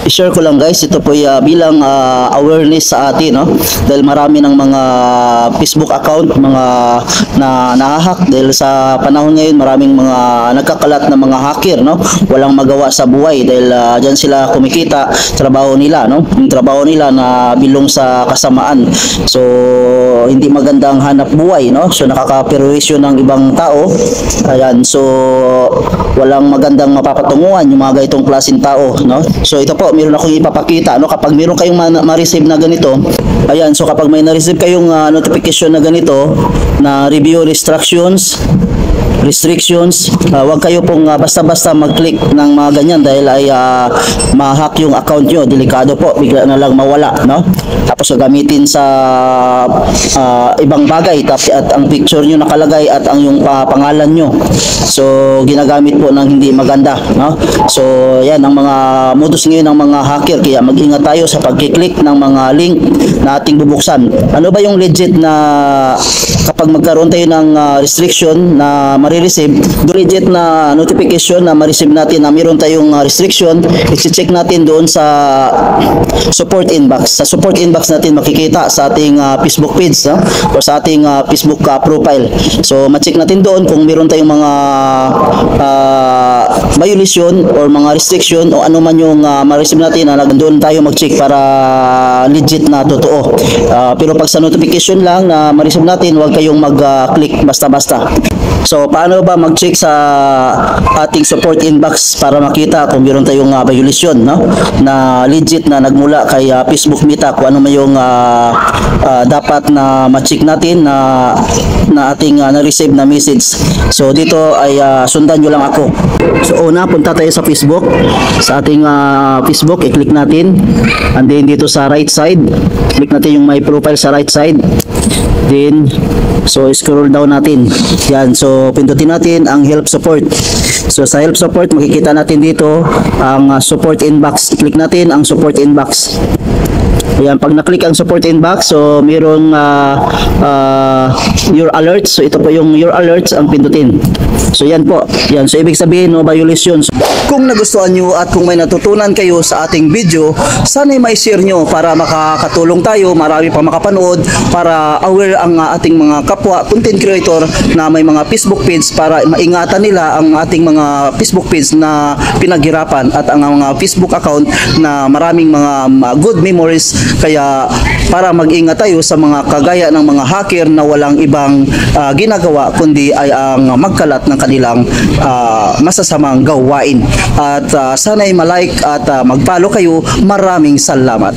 I-share ko lang guys, ito po bilang awareness sa atin, no? Dahil marami ng mga Facebook account, mga nahahack dahil sa panahon ngayon maraming mga nagkakalat na mga hacker, no? Walang magawa sa buhay dahil diyan sila kumikita, trabaho nila, no? Yung trabaho nila na bilong sa kasamaan. So hindi magandang hanap buhay, no? So nakakaperwisyo ng ibang tao. Ayan, so walang magandang mapapatunguhan yung mga ganitong klaseng tao, no? So ito po, meron akong ipapakita, no? Kapag meron kayong ma-receive na ganito, ayan, so kapag may na-receive kayong notification na ganito, na review restrictions, wag kayo pong basta-basta mag-click ng mga ganyan dahil ay ma-hack yung account nyo. Delikado po, bigla na lang mawala, no? Tapos gamitin sa ibang bagay at ang picture nyo nakalagay at ang yung pangalan nyo. So ginagamit po ng hindi maganda, no? So yan ang mga modus ngayon ng mga hacker, kaya mag-ingat tayo sa pag-click ng mga link na ating bubuksan. Ano ba yung legit na kapag magkaroon tayo ng restriction na marireceive, legit na notification na ma-receive natin na mayroon tayong restriction, i-check natin doon sa support inbox. Sa support inbox natin makikita sa ating Facebook page, no? O sa ating Facebook profile. So ma-check natin doon kung mayroon tayong mga violation or mga restriction o ano man yung ma-receive natin na doon tayo mag-check para legit na totoo. Pero pag sa notification lang na ma-receive natin, huwag kayong mag-click basta-basta. So paano ba mag-check sa ating support inbox para makita kung meron tayong violation, no? Na legit na nagmula kay Facebook Meta, kung ano man yung dapat na ma-check natin na ating na-receive na message. So dito ay sundan nyo lang ako. So una, punta tayo sa Facebook. Sa ating Facebook, i-click natin. And then dito sa right side, click natin yung my profile sa right side. Then so scroll down natin. Yan, so pindutin natin ang help support. So sa help support makikita natin dito ang support inbox. I-click natin ang support inbox. Ayan, pag na-click ang support inbox, so mayroong your alerts. So ito po yung your alerts ang pindutin. So yan po. Yan, so ibig sabihin no violations. Kung nagustuhan nyo at kung may natutunan kayo sa ating video, sana'y may share nyo para makakatulong tayo, marami pa makapanood, para aware ang ating mga kapwa content creator na may mga Facebook page, para maingatan nila ang ating mga Facebook page na pinaghirapan at ang mga Facebook account na maraming mga good memories. Kaya para mag-ingat tayo sa mga kagaya ng mga hacker na walang ibang ginagawa kundi ay ang magkalat ng kanilang masasamang gawain. At sana'y malike at mag-follow kayo. Maraming salamat.